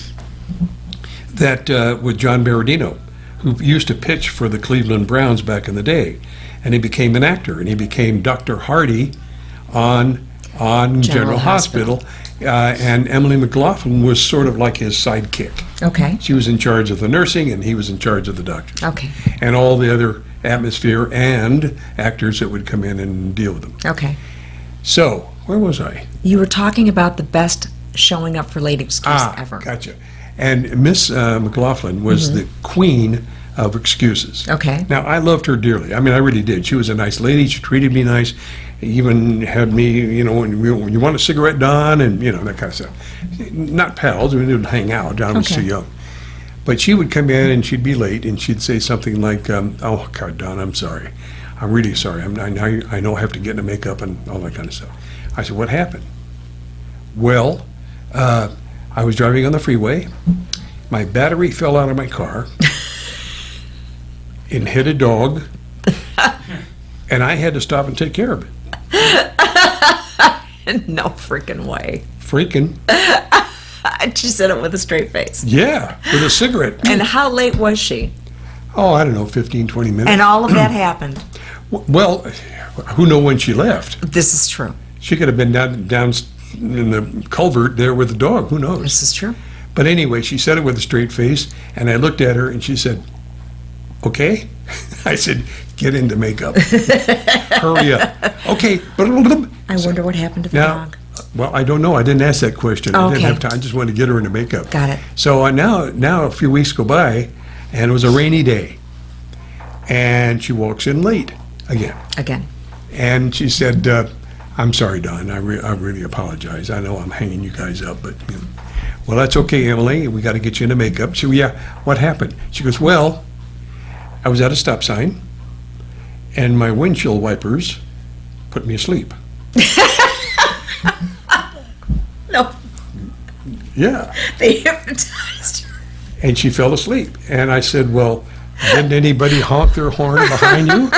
S4: That with John Berardino, who used to pitch for the Cleveland Browns back in the day, and he became an actor, and he became Dr. Hardy on General Hospital. And Emily McLaughlin was sort of like his sidekick.
S2: Okay.
S4: She was in charge of the nursing, and he was in charge of the doctors.
S2: Okay.
S4: And all the other atmosphere and actors that would come in and deal with them.
S2: Okay.
S4: So, where was I?
S2: You were talking about the best showing up for late excuse ever.
S4: Gotcha. And Miss McLaughlin was the queen of excuses.
S2: Okay.
S4: Now, I loved her dearly. I mean, I really did. She was a nice lady. She treated me nice. Even had me, you know, when you want a cigarette, Don, and, you know, that kind of stuff. Not pals. We didn't hang out. Don was too young. But she would come in, and she'd be late, and she'd say something like, oh, God, Don, I'm sorry. I'm really sorry. I know I have to get into makeup and all that kind of stuff. I said, what happened? Well, I was driving on the freeway. My battery fell out of my car and hit a dog, and I had to stop and take care of it.
S2: No freaking way.
S4: Freaking.
S2: She said it with a straight face.
S4: Yeah, with a cigarette.
S2: And how late was she?
S4: Oh, I don't know, 15, 20 minutes.
S2: And all of that happened.
S4: Well, who knows when she left?
S2: This is true.
S4: She could have been down in the culvert there with the dog. Who knows?
S2: This is true.
S4: But anyway, she said it with a straight face, and I looked at her, and she said, okay? I said, get into makeup. Hurry up. Okay.
S2: I wonder what happened to the dog.
S4: Well, I don't know. I didn't ask that question. I didn't
S2: Okay.
S4: have time. I just wanted to get her into makeup.
S2: Got it.
S4: So now a few weeks go by, and it was a rainy day, and she walks in late again. And she said, I'm sorry, Don. I really apologize. I know I'm hanging you guys up, but, you know. Well, that's okay, Emily. We got to get you into makeup. She said, yeah, what happened? She goes, well, I was at a stop sign, and my windshield wipers put me asleep.
S2: No.
S4: Yeah.
S2: They hypnotized her.
S4: And she fell asleep. And I said, well, didn't anybody honk their horn behind you?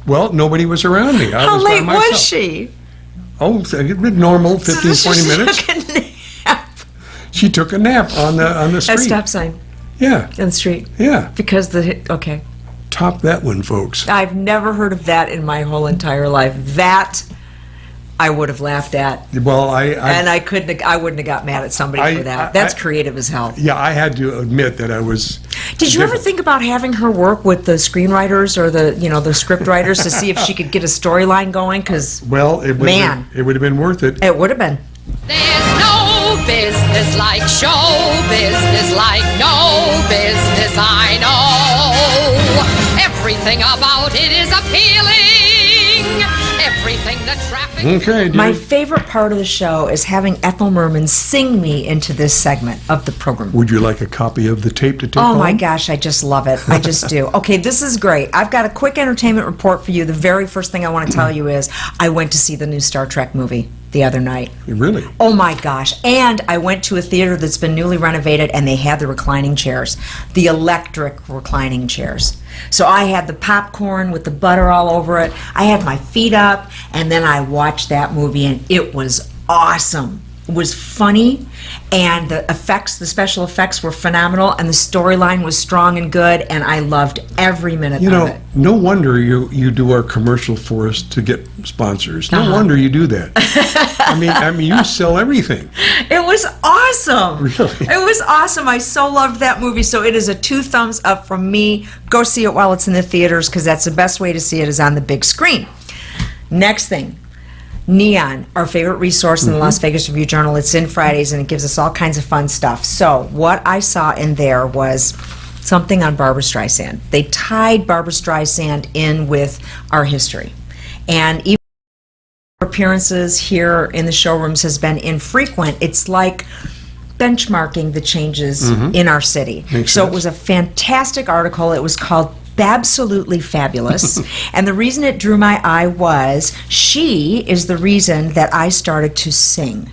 S4: Well, nobody was around me. I
S2: How
S4: was by
S2: late
S4: myself.
S2: was she?
S4: Oh, normal, 15, 20 minutes.
S2: Took a nap.
S4: She took a nap on the street.
S2: A stop sign
S4: Yeah,
S2: on the street.
S4: yeah.
S2: Because okay.
S4: Top that one, folks.
S2: I've never heard of that in my whole entire life. That I would have laughed at.
S4: Well, I
S2: wouldn't have got mad at somebody for that. That's creative as hell.
S4: yeah, I had to admit that I was.
S2: Did you ever
S4: different.
S2: think about having her work with the screenwriters or the script writers to see if she could get a storyline going? Because
S4: Well, it would have been worth it.
S2: it would have been.
S8: There's no business like show business, like no business I know. Everything about it is appealing. Everything the traffic.
S4: Okay,
S2: My
S4: dear.
S2: favorite part of the show is having Ethel Merman sing me into this segment of the program.
S4: Would you like a copy of the tape to take
S2: Oh
S4: home?
S2: my gosh, I just love it. I just do. Okay, this is great. I've got a quick entertainment report for you. The very first thing I want to tell you is I went to see the new Star Trek movie the other night.
S4: Really?
S2: Oh my gosh. And I went to a theater that's been newly renovated and they had the reclining chairs, the electric reclining chairs. So I had the popcorn with the butter all over it. I had my feet up and then I watched that movie and it was awesome. It was funny and the special effects were phenomenal and the storyline was strong and good and I loved every minute
S4: You
S2: of
S4: know,
S2: it.
S4: no wonder you do our commercial for us to get sponsors. No
S2: Uh-huh.
S4: wonder you do that. I mean, you sell everything.
S2: It was awesome.
S4: Really?
S2: It was awesome. I so loved that movie. So it is a 2 thumbs up from me. Go see it while it's in the theaters because that's the best way to see it is on the big screen. Next thing. Neon, our favorite resource in the Las Vegas Review-Journal. It's in Fridays and it gives us all kinds of fun stuff. So what I saw in there was something on Barbra Streisand. They tied Barbra Streisand in with our history. And even her appearances here in the showrooms has been infrequent. It's like benchmarking the changes in our city.
S4: Makes
S2: So
S4: sense.
S2: it was a fantastic article. It was called Absolutely Fabulous. And the reason it drew my eye was she is the reason that I started to sing.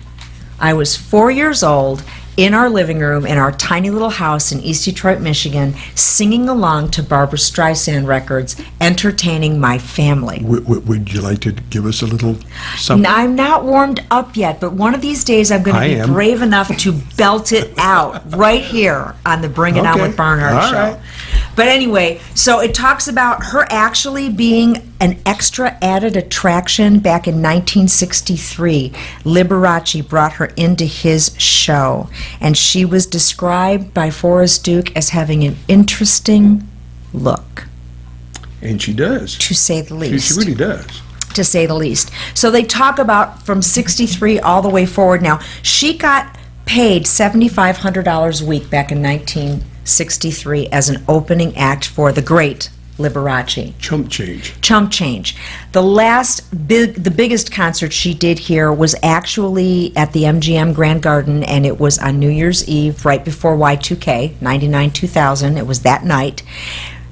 S2: I was 4 years old in our living room in our tiny little house in East Detroit, Michigan, singing along to Barbra Streisand records, entertaining my family.
S4: Would you like to give us a little something?
S2: I'm not warmed up yet, but one of these days I'm going to be brave enough to belt it out right here on the Bring It On with Barnhart show.
S4: Right.
S2: But anyway, so it talks about her actually being an extra added attraction back in 1963. Liberace brought her into his show, and she was described by Forrest Duke as having an interesting look.
S4: And she does.
S2: To say the least.
S4: She really does.
S2: To say the least. So they talk about from 63 all the way forward. Now, she got paid $7,500 a week back in 1963 as an opening act for the great Liberace.
S4: Chump change.
S2: Chump change. The biggest concert she did here was actually at the MGM Grand Garden, and it was on New Year's Eve, right before Y2K, 99-2000. It was that night.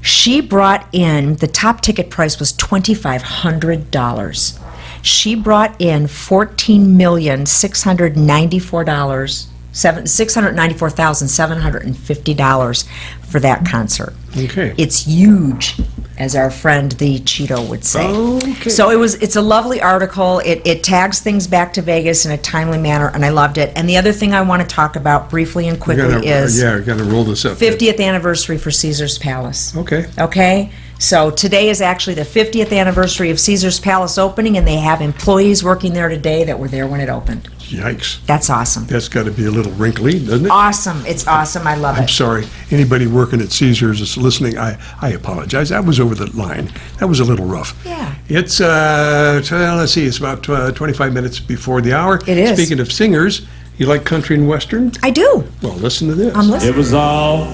S2: She brought in, the top ticket price was $2,500. She brought in $694,750 for that concert.
S4: Okay.
S2: It's huge, as our friend the Cheeto would say.
S4: Okay.
S2: So it's a lovely article. It tags things back to Vegas in a timely manner, and I loved it. And the other thing I want to talk about briefly and quickly is
S4: we got to roll this up.
S2: 50th anniversary for Caesar's Palace.
S4: Okay.
S2: Okay? So today is actually the 50th anniversary of Caesar's Palace opening, and they have employees working there today that were there when it opened.
S4: Yikes.
S2: That's awesome.
S4: That's got to be a little wrinkly, doesn't it?
S2: Awesome. It's awesome. I love
S4: I'm
S2: it.
S4: sorry. Anybody working at Caesars is listening. I apologize. That was over the line. That was a little rough.
S2: Yeah.
S4: It's, let's see, it's about 25 minutes before the hour.
S2: It is.
S4: Speaking of singers, you like country and western?
S2: I do.
S4: Well, listen to this.
S2: I'm listening.
S9: It was all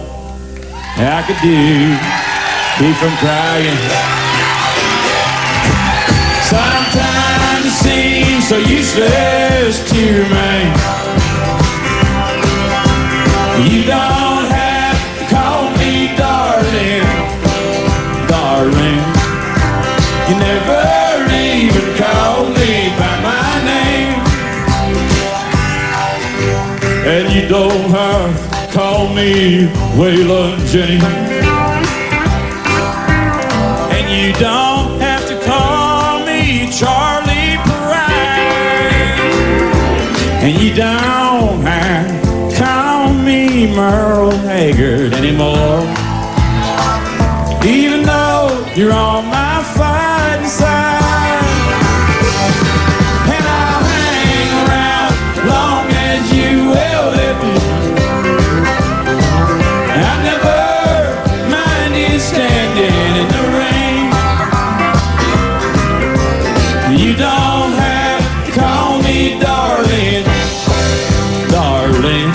S9: I could do, keep from crying. Sometimes it seems so useless to remain. You don't have to call me darling, darling. You never even called me by my name. And you don't have to call me Waylon Jenny. And you don't have to call me Charlie Pride. And you don't have to call me Merle Haggard anymore. Even though you're on my fighting side. And I'll hang around long as you will let me. I've never minded standing in the rain. You don't have to call me darling, darling.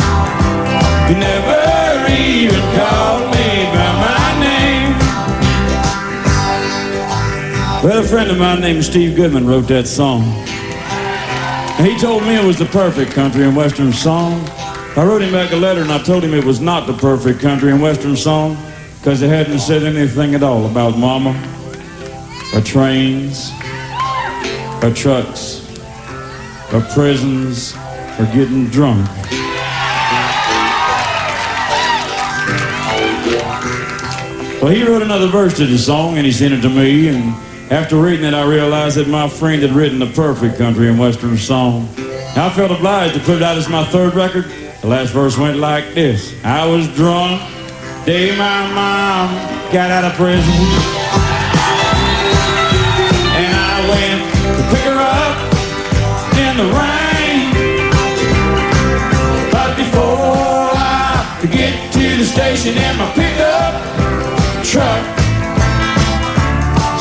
S9: You never even called me by my name. Well, a friend of mine named Steve Goodman wrote that song. And he told me it was the perfect country and western song. I wrote him back a letter and I told him it was not the perfect country and western song because it hadn't said anything at all about mama, or trains, or trucks, or prisons, or getting drunk. Well, he wrote another verse to the song and he sent it to me, and after reading it I realized that my friend had written the perfect country and western song. I felt obliged to put it out as my third record. The last verse went like this. I was drunk, day my mom got out of prison, and I went to pick her up in the rain. But before I could get to the station in my pickup truck,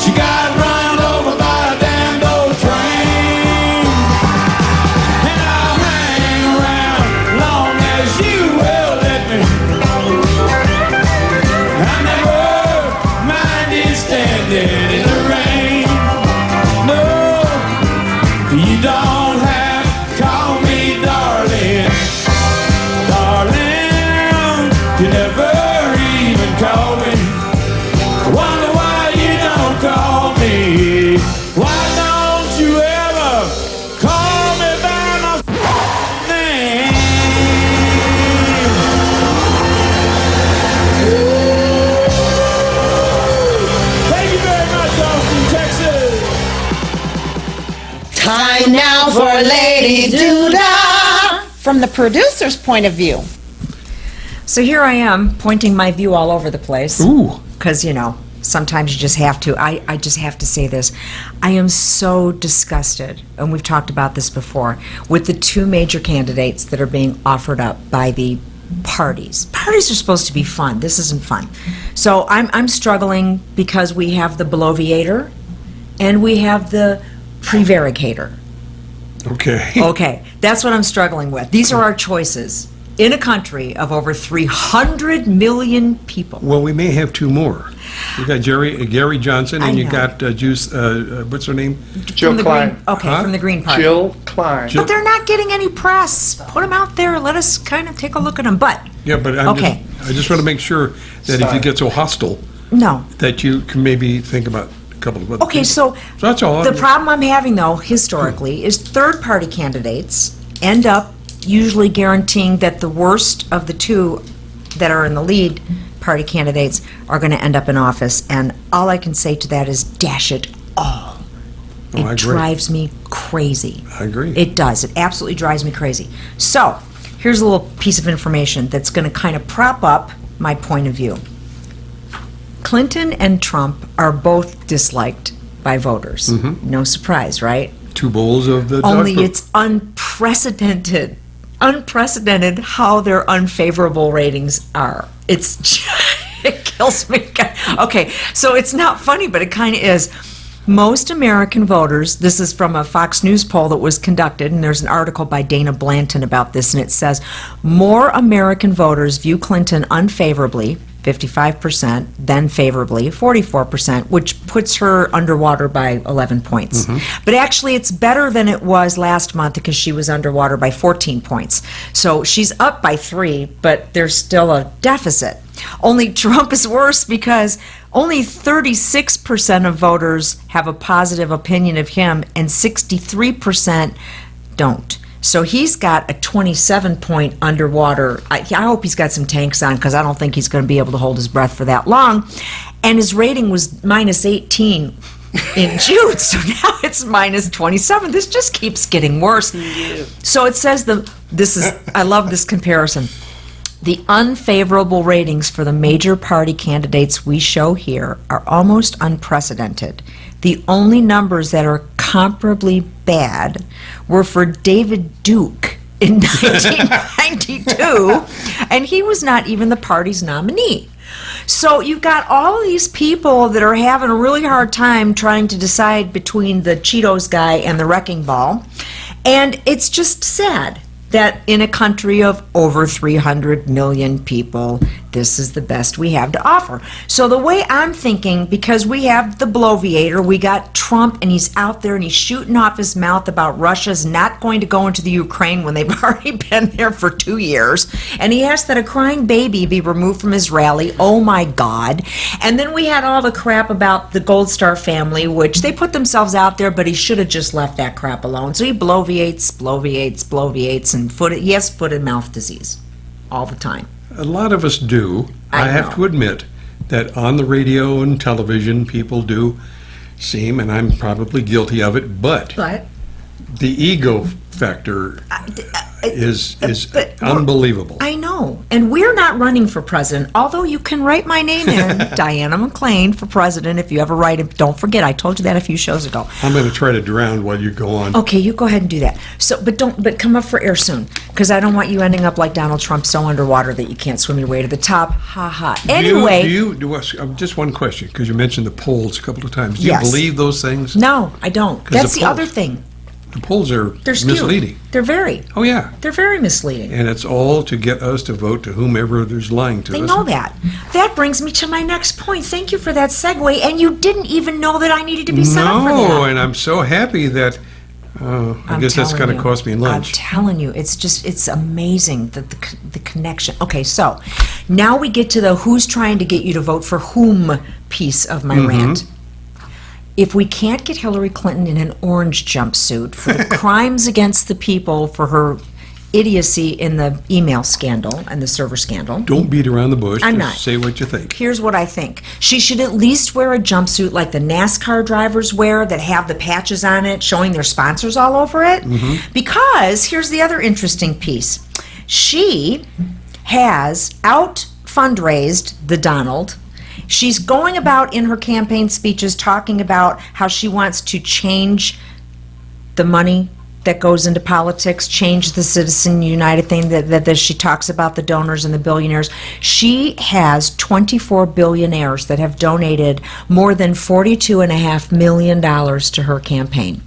S9: she got run over by a damned old train. And I'll hang around long as you will let me. I never minded standing in the rain. No, you don't have to call me darling, darling. You never even call me. Wonder why you don't call me. Why don't you ever call me by my name?
S3: Zippity-doo-dah.
S10: From the producer's point of view.
S2: So here I am, pointing my view all over the place.
S4: Ooh.
S2: Because, sometimes you just have to. I just have to say this. I am so disgusted, and we've talked about this before, with the two major candidates that are being offered up by the parties. Parties are supposed to be fun. This isn't fun. So I'm struggling because we have the bloviator and we have the prevaricator.
S4: Okay.
S2: Okay, that's what I'm struggling with. These are our choices in a country of over 300 million people.
S4: Well, we may have two more. You got Gary Johnson,
S2: I
S4: and you
S2: know.
S4: got what's her name?
S5: Jill
S2: From the
S5: Klein.
S2: Green, okay,
S4: Huh?
S2: from the Green Party.
S5: Jill Klein.
S2: But they're not getting any press. Put them out there. Let us kind of take a look at them. But
S4: Yeah, but
S2: Okay.
S4: I just want to make sure that if you get so hostile,
S2: no.
S4: that you can maybe think about a couple of other
S2: Okay,
S4: people.
S2: so
S4: that's all.
S2: the problem I'm having, though, historically, is third-party candidates end up usually guaranteeing that the worst of the two that are in the lead party candidates are going to end up in office. And all I can say to that is dash it all.
S4: I
S2: It
S4: agree.
S2: drives me crazy.
S4: I agree.
S2: It does. It absolutely drives me crazy. So, here's a little piece of information that's going to kind of prop up my point of view. Clinton and Trump are both disliked by voters.
S4: Mm-hmm.
S2: No surprise, right?
S4: Two bowls of the dog
S2: Only
S4: poop.
S2: it's unprecedented how their unfavorable ratings are. It kills me. Okay, so it's not funny, but it kind of is. Most American voters, this is from a Fox News poll that was conducted, and there's an article by Dana Blanton about this, and it says more American voters view Clinton unfavorably, 55%, then favorably, 44%, which puts her underwater by 11 points. But actually, it's better than it was last month because she was underwater by 14 points. So she's up by 3, but there's still a deficit. Only Trump is worse because only 36% of voters have a positive opinion of him and 63% don't. So he's got a 27-point underwater. I hope he's got some tanks on because I don't think he's going to be able to hold his breath for that long. And his rating was minus 18 in June, so now it's minus 27. This just keeps getting worse. So it says I love this comparison. The unfavorable ratings for the major party candidates we show here are almost unprecedented. The only numbers that are comparably bad were for David Duke in 1992, and he was not even the party's nominee. So you've got all of these people that are having a really hard time trying to decide between the Cheetos guy and the wrecking ball, and it's just sad that in a country of over 300 million people, this is the best we have to offer. So the way I'm thinking, because we have the bloviator, we got Trump, and he's out there and he's shooting off his mouth about Russia's not going to go into the Ukraine when they've already been there for 2 years. And he asked that a crying baby be removed from his rally. Oh my God. And then we had all the crap about the Gold Star family, which they put themselves out there, but he should have just left that crap alone. So he bloviates, and he has foot and mouth disease all the time.
S4: A lot of us do. I have
S2: know.
S4: to admit that on the radio and television, people do seem, and I'm probably guilty of it, but the ego factor is
S2: but
S4: unbelievable.
S2: I know. And we're not running for president, although you can write my name in, Diana McClain, for president if you ever write it. Don't forget, I told you that a few shows ago.
S4: I'm going to try to drown while you go on.
S2: Okay, you go ahead and do that. So, but come up for air soon, because I don't want you ending up like Donald Trump, so underwater that you can't swim your way to the top. Ha ha. Anyway.
S4: Just one question, because you mentioned the polls a couple of times. Do you
S2: Yes.
S4: believe those things?
S2: No, I don't.
S4: 'Cause
S2: That's
S4: the
S2: the
S4: polls-
S2: other thing.
S4: The polls are
S2: They're skewed.
S4: misleading.
S2: They're very.
S4: Oh, yeah.
S2: They're very misleading.
S4: And it's all to get us to vote to whomever there's lying to
S2: They
S4: us.
S2: know that. That brings me to my next point. Thank you for that segue. And you didn't even know that I needed to be set up for that.
S4: No, and I'm so happy that, I guess that's going to cost me lunch.
S2: I'm telling you, it's amazing that the connection. Okay, so now we get to the who's trying to get you to vote for whom piece of my rant. If we can't get Hillary Clinton in an orange jumpsuit for the crimes against the people, for her idiocy in the email scandal and the server scandal.
S4: Don't beat around the bush.
S2: I'm
S4: Just
S2: not.
S4: say what you think.
S2: Here's what I think. She should at least wear a jumpsuit like the NASCAR drivers wear that have the patches on it showing their sponsors all over it. Because here's the other interesting piece. She has out fundraised the Donald. She's going about in her campaign speeches talking about how she wants to change the money that goes into politics, change the Citizen United thing that she talks about the donors and the billionaires. She has 24 billionaires that have donated more than $42.5 million to her campaign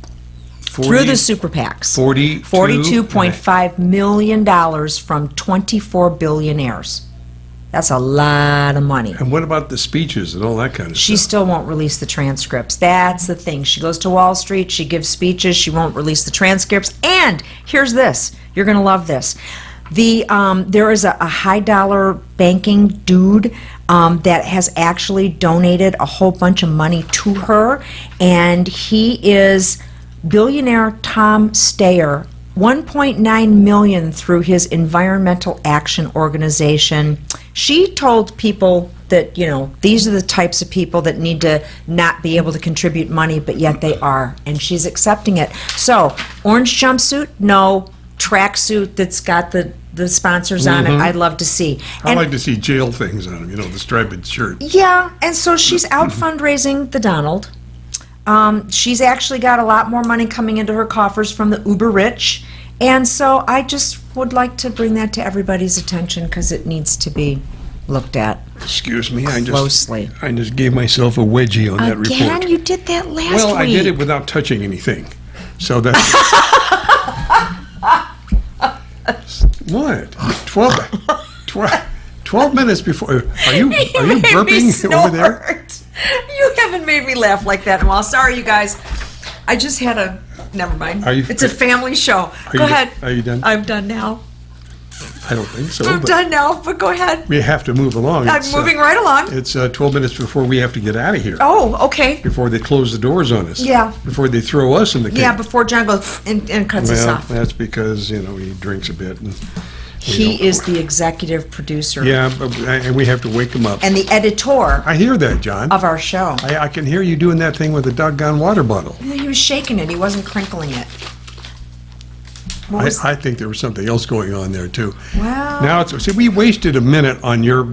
S2: through the super PACs. $42.5 million from 24 billionaires. That's a lot of money.
S4: And what about the speeches and all that kind of
S2: She
S4: stuff?
S2: still won't release the transcripts. That's the thing. She goes to Wall Street, she gives speeches, she won't release the transcripts. And here's this. You're going to love this. There is a high dollar banking dude that has actually donated a whole bunch of money to her, and he is billionaire Tom Steyer. 1.9 million through his environmental action organization. She told people that, you know, these are the types of people that need to not be able to contribute money, but yet they are, and she's accepting it. So, orange jumpsuit, no. Tracksuit that's got the sponsors on it, I'd love to see.
S4: I like to see jail things on them, you know, the striped shirt.
S2: Yeah, and so she's out fundraising the Donald. She's actually got a lot more money coming into her coffers from the uber rich, and so I just would like to bring that to everybody's attention because it needs to be looked at
S4: Excuse me,
S2: closely.
S4: I just gave myself a wedgie on that report.
S2: Again, you did that last week.
S4: Well, I did it without touching anything. So that's... What? 12 minutes before... Are you burping over there?
S2: You haven't made me laugh like that in a while. Sorry, you guys. I just had a... Never mind. It's a family show. Go ahead.
S4: Are you done?
S2: I'm done now.
S4: I don't think so.
S2: I'm
S4: but
S2: done now, but go ahead.
S4: We have to move along.
S2: I'm moving right along.
S4: It's 12 minutes before we have to get out of here.
S2: Oh, okay.
S4: Before they close the doors on us.
S2: Yeah.
S4: Before they throw us in the cage.
S2: Yeah, before John goes and cuts us
S4: Well,
S2: off.
S4: that's because, you know, he drinks a bit. And
S2: He is the executive producer.
S4: Yeah, and we have to wake him up.
S2: And the editor
S4: I hear that, John.
S2: of our show.
S4: I can hear you doing that thing with the doggone water bottle.
S2: He was shaking it. He wasn't crinkling it. What was-
S4: I think there was something else going on there, too.
S2: Well-
S4: Now, see, we wasted a minute on your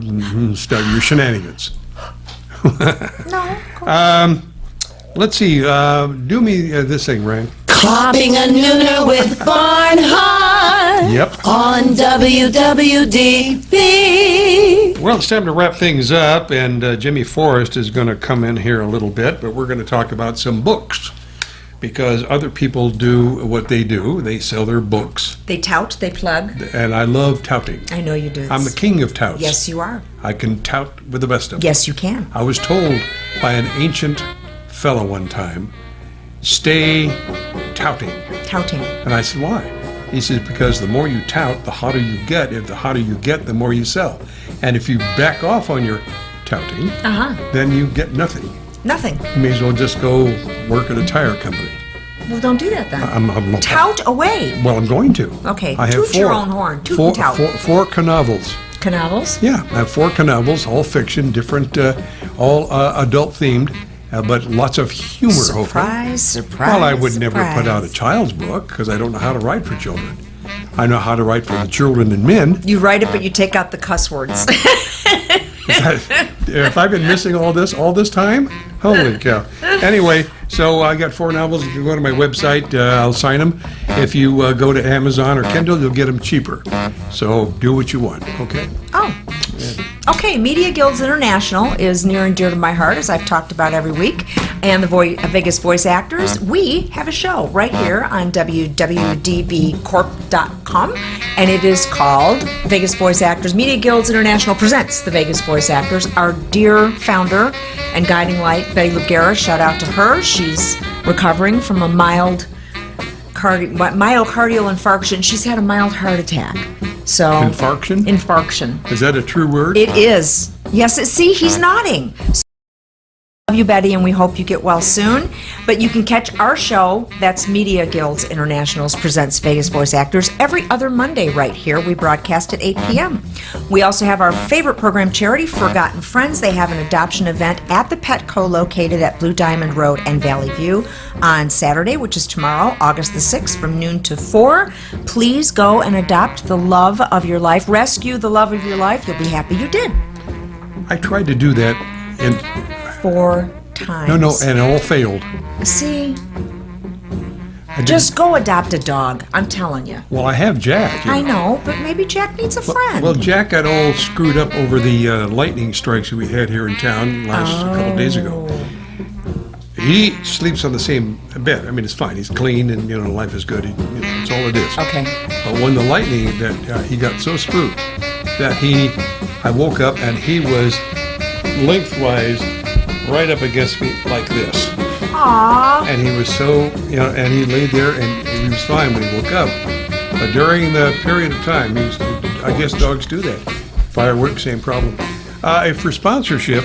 S4: stuff, your shenanigans.
S2: No.
S4: Let's see. Do me this thing, Rand.
S6: Popping a nooner with Barnhart
S4: Yep.
S6: on WWDB.
S4: Well, it's time to wrap things up, and Jimmy Forrest is going to come in here a little bit, but we're going to talk about some books. Because other people do what they do. They sell their books.
S2: They tout, they plug.
S4: And I love touting.
S2: I know you do.
S4: I'm the king of touts.
S2: Yes, you are.
S4: I can tout with the best of them.
S2: Yes, you can.
S4: I was told by an ancient fellow one time, stay touting.
S2: Touting.
S4: And I said, why? He said, because the more you tout, the hotter you get. If the hotter you get, the more you sell. And if you back off on your touting, then you get nothing.
S2: Nothing.
S4: You may as well just go work at a tire company.
S2: Well, don't do that then.
S4: I'm
S2: Tout away.
S4: Well, I'm going to.
S2: Okay,
S4: I have
S2: toot your own horn. Toot and tout.
S4: Four cannovals.
S2: Canavals?
S4: Yeah, I have 4 cannovals, all fiction, different, all adult themed, but lots of humor, hopefully.
S2: Surprise.
S4: Well, I would never put out a child's book because I don't know how to write for children. I know how to write for the children and men.
S2: You write it, but you take out the cuss words.
S4: If I've been missing all this time, holy cow. Anyway, so I got 4 novels. If you go to my website, I'll sign them. If you go to Amazon or Kindle, you'll get them cheaper. So do what you want, okay?
S2: Oh. Okay, Media Guilds International is near and dear to my heart, as I've talked about every week. And the Vegas Voice Actors, we have a show right here on WWDBcorp.com, and it is called Vegas Voice Actors Media Guilds International presents the Vegas Voice Actors. Our dear founder and guiding light, Betty Lugera, shout out to her. She's recovering from a mild myocardial infarction. She's had a mild heart attack. So
S4: Infarction?
S2: Infarction.
S4: Is that a true word?
S2: It is. Yes, see, he's nodding. Love you, Betty, and we hope you get well soon. But you can catch our show, that's Media Guilds International's Presents Vegas Voice Actors, every other Monday right here. We broadcast at 8 p.m. We also have our favorite program charity, Forgotten Friends. They have an adoption event at the Petco located at Blue Diamond Road and Valley View on Saturday, which is tomorrow, August the 6th, from noon to 4. Please go and adopt the love of your life. Rescue the love of your life. You'll be happy you did.
S4: I tried to do that, and
S2: 4 times.
S4: no, and it all failed.
S2: See? Just go adopt a dog. I'm telling you.
S4: Well, I have Jack.
S2: I know, but maybe Jack needs a friend.
S4: Well, Jack got all screwed up over the lightning strikes that we had here in town a couple of days ago. He sleeps on the same bed. I mean, it's fine. He's clean, and life is good. That's all it is.
S2: Okay.
S4: But when the lightning, that he got so spooked that I woke up and he was lengthwise right up against me like this.
S2: Aww.
S4: And he was so, and he laid there and he was fine when he woke up. But during the period of time, I guess dogs do that. Fireworks, same problem. For sponsorship,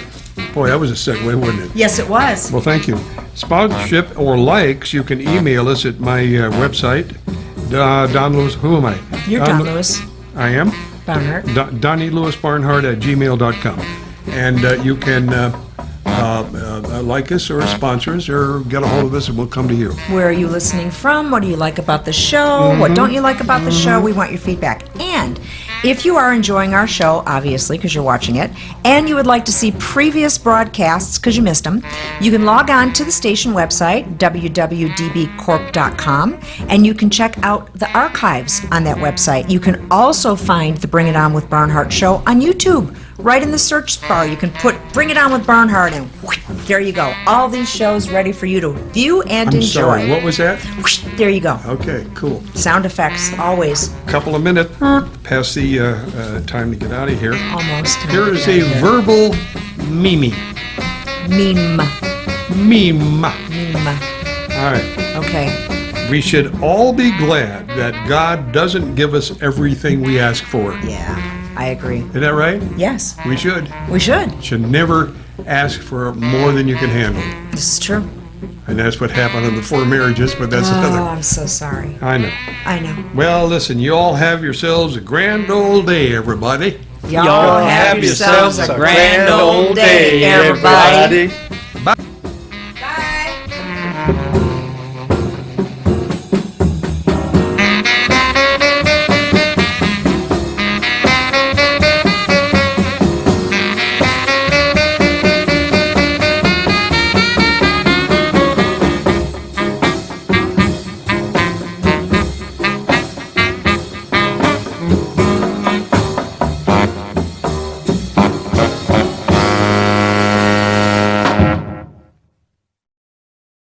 S4: boy, that was a segue, wasn't it?
S2: Yes, it was.
S4: Well, thank you. Sponsorship or likes, you can email us at my website, Don Lewis. Who am I?
S2: You're Don Lewis.
S4: I am?
S2: Barnhart.
S4: Donnie Lewis Barnhart at gmail.com. And you can like us or sponsor us or get a hold of us and we'll come to you.
S2: Where are you listening from? What do you like about the show? What don't you like about the show? We want your feedback. And if you are enjoying our show, obviously, because you're watching it, and you would like to see previous broadcasts because you missed them, you can log on to the station website, WWDBcorp.com, and you can check out the archives on that website. You can also find the Bring It On with Barnhart show on YouTube. Right in the search bar, you can put Bring It On with Barnhart, and there you go. All these shows ready for you to view and enjoy.
S4: Sorry, what was that?
S2: There you go.
S4: Okay, cool.
S2: Sound effects, always.
S4: Couple of minutes past the time to get out of here.
S2: Almost.
S4: Here is a verbal meme.
S2: Meme.
S4: All right.
S2: Okay.
S4: We should all be glad that God doesn't give us everything we ask for.
S2: Yeah, I agree.
S4: Is that right?
S2: Yes.
S4: We should.
S2: We should.
S4: Should never ask for more than you can handle.
S2: This is true.
S4: And that's what happened in the 4 marriages, but that's another.
S2: Oh, I'm so sorry.
S4: I know.
S2: I know.
S4: Well, listen, you all have yourselves a grand old day, everybody.
S2: Y'all have yourselves a grand old day, everybody.